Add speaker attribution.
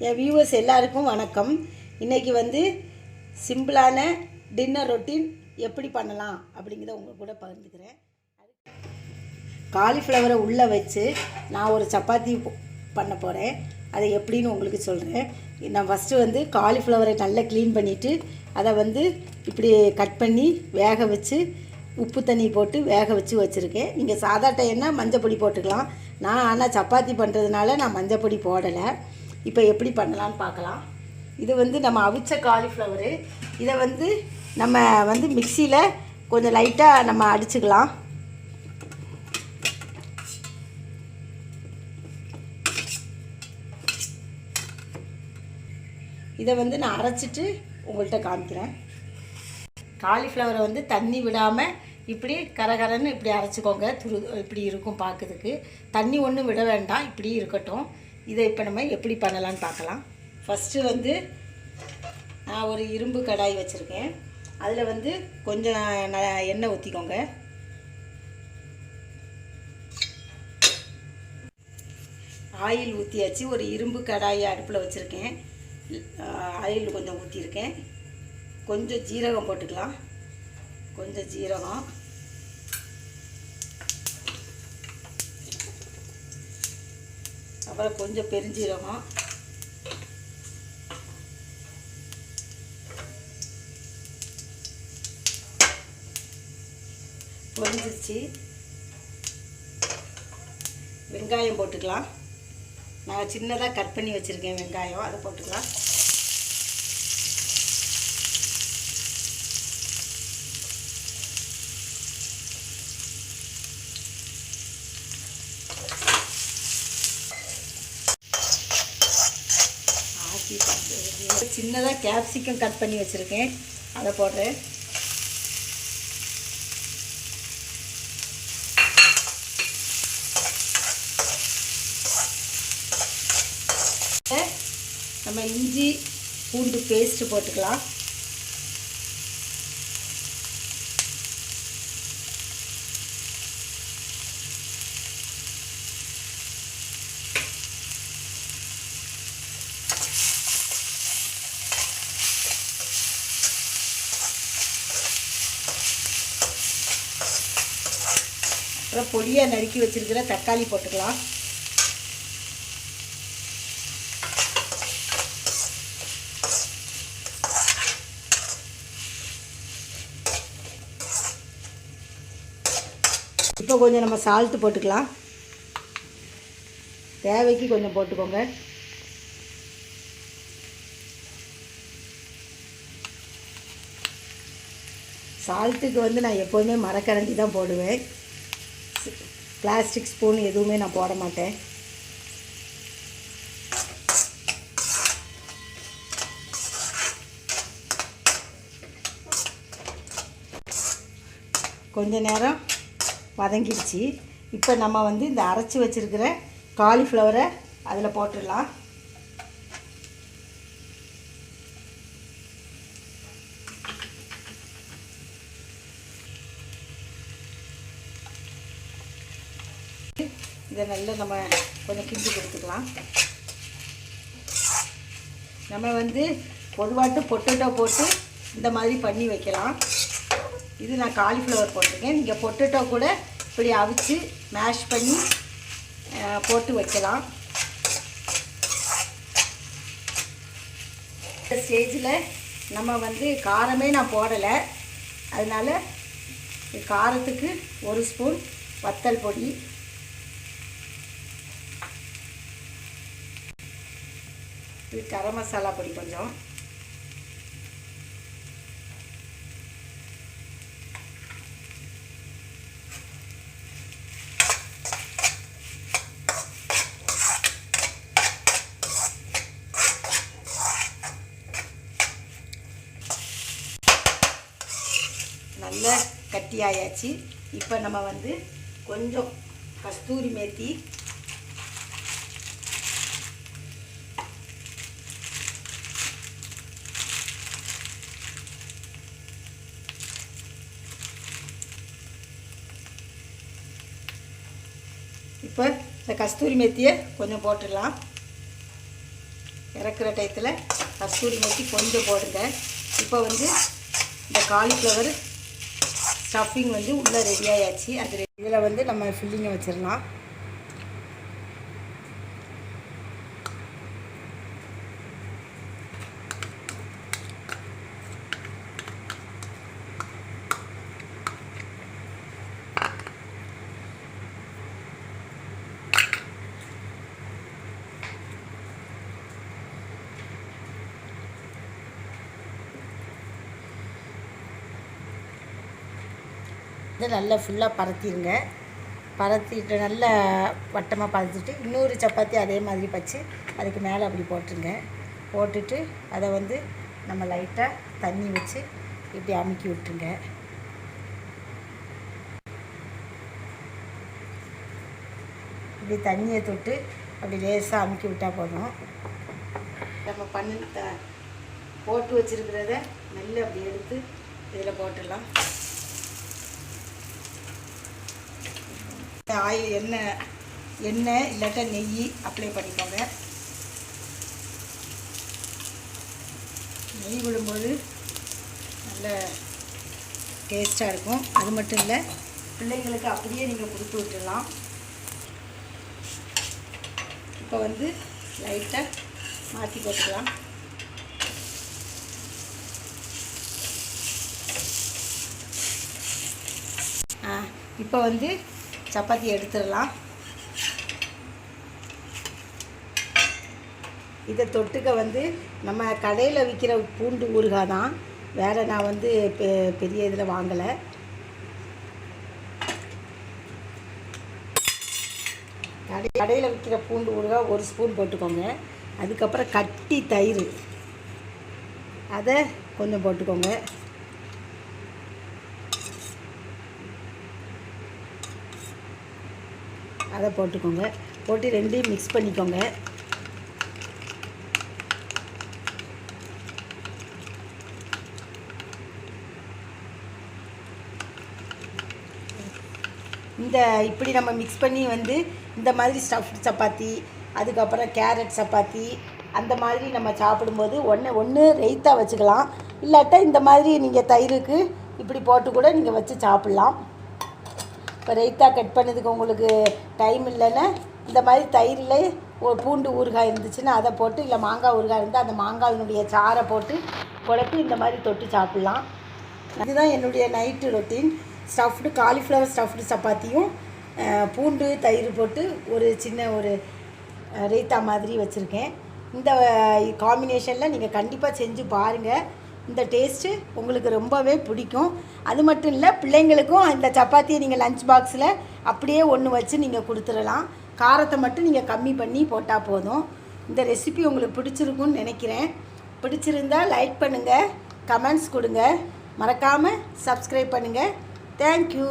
Speaker 1: என் viewers எல்லாருக்கும் வணக்கம். இன்றைக்கி வந்து சிம்பிளான டின்னர் ரொட்டீன் எப்படி பண்ணலாம் அப்படிங்கிறத உங்கள் கூட பகிர்ந்துக்கிறேன். காலிஃப்ளவரை உள்ளே வச்சு நான் ஒரு சப்பாத்தி பண்ண போகிறேன். அதை எப்படின்னு உங்களுக்கு சொல்கிறேன். நான் ஃபஸ்ட்டு வந்து காலிஃப்ளவரை நல்லா க்ளீன் பண்ணிவிட்டு அதை வந்து இப்படி கட் பண்ணி வேக வச்சு உப்பு தண்ணி போட்டு வேக வச்சு வச்சுருக்கேன். நீங்கள் சாதா டைம்னா மஞ்சப்பொடி போட்டுக்கலாம். நான் ஆனால் சப்பாத்தி பண்ணுறதுனால நான் மஞ்சப்பொடி போடலை. இப்போ எப்படி பண்ணலான்னு பார்க்கலாம். இது வந்து நம்ம அவிச்ச காலிஃப்ளவரு. இதை வந்து நம்ம வந்து மிக்சியில் கொஞ்சம் லைட்டாக நம்ம அடிச்சுக்கலாம். இதை வந்து நான் அரைச்சிட்டு உங்கள்கிட்ட காமிக்கிறேன். காலிஃப்ளவரை வந்து தண்ணி விடாமல் இப்படி கரகரன்னு இப்படி அரைச்சிக்கோங்க. இப்படி இருக்கும் பார்க்குறதுக்கு. தண்ணி ஒன்றும் விட வேண்டாம், இப்படி இருக்கட்டும். இதை இப்போ நம்ம எப்படி பண்ணலான்னு பார்க்கலாம். ஃபஸ்ட்டு வந்து நான் ஒரு இரும்பு கடாய் வச்சுருக்கேன். அதில் வந்து கொஞ்சம் எண்ணெய் ஊற்றிக்கோங்க. ஆயில் ஊற்றியாச்சு. ஒரு இரும்பு கடாயை அடுப்பில் வச்சுருக்கேன். ஆயில் கொஞ்சம் ஊற்றிருக்கேன். கொஞ்சம் ஜீரகம் போட்டுக்கலாம். கொஞ்சம் ஜீரகம், அப்புறம் கொஞ்சம் பெருஞ்சீரகம், பொரிஞ்சிருச்சு. வெங்காயம் போட்டுக்கலாம். நான் சின்னதாக கட் பண்ணி வச்சுருக்கேன் வெங்காயம், அதை போட்டுக்கலாம். சின்னதாக கேப்சிகம் கட் பண்ணி வச்சுருக்கேன், அதை போடுறேன். நம்ம இஞ்சி பூண்டு பேஸ்ட்டு போட்டுக்கலாம். அப்புறம் பொடியாக நறுக்கி வச்சுருக்கிற தக்காளி போட்டுக்கலாம். இப்போ கொஞ்சம் நம்ம சால்ட்டு போட்டுக்கலாம். தேவைக்கு கொஞ்சம் போட்டுக்கோங்க. சால்ட்டுக்கு வந்து நான் எப்போதுமே மரக்கரண்டி தான் போடுவேன். பிளாஸ்டிக் ஸ்பூன் எதுவுமே நான் போட மாட்டேன். கொஞ்ச நேரம் வதங்கிடுச்சு. இப்போ நம்ம வந்து இந்த அரைச்சி வச்சுருக்கிற காலிஃப்ளவரை அதில் போட்டுடலாம். இதை நல்லா நம்ம கொஞ்சம் கிண்டி கொடுத்துக்கலாம். நம்ம வந்து பொதுவாட்டு பொட்டேட்டோ போட்டு இந்த மாதிரி பண்ணி வைக்கலாம். இது நான் காலிஃப்ளவர் போட்டிருக்கேன். நீங்கள் பொட்டேட்டோ கூட இப்படி அவிச்சு மேஷ் பண்ணி போட்டு வைக்கலாம். இந்த ஸ்டேஜில் நம்ம வந்து காரமே நான் போடலை. அதனால் காரத்துக்கு ஒரு ஸ்பூன் வத்தல் பொடி, இது கரம் மசாலா பொடி கொஞ்சம், நல்ல கட்டியாயாச்சு. இப்போ நம்ம வந்து கொஞ்சம் கஸ்தூரி மேத்தி, இப்போ இந்த கஸ்தூரி மேத்தியை கொஞ்சம் போட்டுடலாம். இறக்குற டயத்தில் கஸ்தூரி மேத்தி கொஞ்சம் போடுங்க. இப்போ வந்து இந்த காலிஃப்ளவர் ஸ்டஃபிங் வந்து உள்ளே ரெடி ஆயாச்சு. அது இதில் வந்து நம்ம ஃபில்லிங்கை வச்சிடலாம். இதை நல்லா ஃபுல்லாக பரத்திடுங்க. பரத்திட்டு நல்லா வட்டமாக பரத்திட்டு இன்னொரு சப்பாத்தி அதே மாதிரி வச்சு அதுக்கு மேலே அப்படி போட்டுருங்க. போட்டுட்டு அதை வந்து நம்ம லைட்டாக தண்ணி வச்சு இப்படி அமுக்கி விட்டுருங்க. இப்படி தண்ணியை தொட்டு அப்படி லேசாக அமுக்கி விட்டால் போதும். நம்ம போட்டு வச்சுருக்கிறத நல்லா அப்படி எடுத்து இதில் போட்டுடலாம். ஆயில் எண்ணெய் இல்லாட்டா நெய் அப்ளை பண்ணிக்கோங்க. நெய் விடும்போது நல்ல டேஸ்ட்டாக இருக்கும். அது மட்டும் இல்லை, பிள்ளைங்களுக்கு அப்படியே நீங்கள் கொடுத்து விட்டுடலாம். இப்போ வந்து லைட்டாக மாற்றி போட்டுக்கலாம். இப்போ வந்து சப்பாத்தி எடுத்துடலாம். இதை தொட்டுக்க வந்து நம்ம கடையில் விற்கிற பூண்டு ஊறுகாய் தான், வேறு நான் வந்து பெரிய இதில் வாங்கலை. கடையில் விற்கிற பூண்டு ஊறுகாய் 1 ஸ்பூன் போட்டுக்கோங்க. அதுக்கப்புறம் கட்டி தயிர் அதை கொஞ்சம் போட்டுக்கோங்க. அதை போட்டுக்கோங்க. போட்டு ரெண்டையும் மிக்ஸ் பண்ணிக்கோங்க. இப்படி நம்ம மிக்ஸ் பண்ணி வந்து இந்த மாதிரி ஸ்டஃப்டு சப்பாத்தி, அதுக்கப்புறம் கேரட் சப்பாத்தி அந்த மாதிரி நம்ம சாப்பிடும்போது ஒன்று ரைத்தா வச்சுக்கலாம். இல்லாட்டா இந்த மாதிரி நீங்கள் தயிருக்கு இப்படி போட்டு கூட நீங்கள் வச்சு சாப்பிட்லாம். இப்போ ரைத்தா கட் பண்ணதுக்கு உங்களுக்கு டைம் இல்லைன்னா இந்த மாதிரி தயிரில் ஒரு பூண்டு ஊறுகாய் இருந்துச்சுன்னா அதை போட்டு, இல்லை மாங்காய் ஊறுகாய் இருந்தால் அந்த மாங்காயினுடைய சாறை போட்டு குழப்பி இந்த மாதிரி தொட்டு சாப்பிட்லாம். இதுதான் என்னுடைய night routine. Stuffed cauliflower stuffed சப்பாத்தியும் பூண்டு தயிர் போட்டு ஒரு சின்ன ஒரு ரைத்தா மாதிரி வச்சுருக்கேன். இந்த காம்பினேஷனில் நீங்கள் கண்டிப்பாக செஞ்சு பாருங்கள். இந்த டேஸ்ட்டு உங்களுக்கு ரொம்பவே பிடிக்கும். அது மட்டும் இல்லை, பிள்ளைங்களுக்கும் இந்த சப்பாத்தியை நீங்கள் லஞ்ச் பாக்ஸில் அப்படியே ஒன்று வச்சு நீங்கள் கொடுத்துடலாம். காரத்தை மட்டும் நீங்கள் கம்மி பண்ணி போட்டால் போதும். இந்த ரெசிபி உங்களுக்கு பிடிச்சிருக்குன்னு நினைக்கிறேன். பிடிச்சிருந்தால் லைக் பண்ணுங்கள், கமெண்ட்ஸ் கொடுங்க, மறக்காமல் சப்ஸ்கிரைப் பண்ணுங்கள். தேங்க்யூ.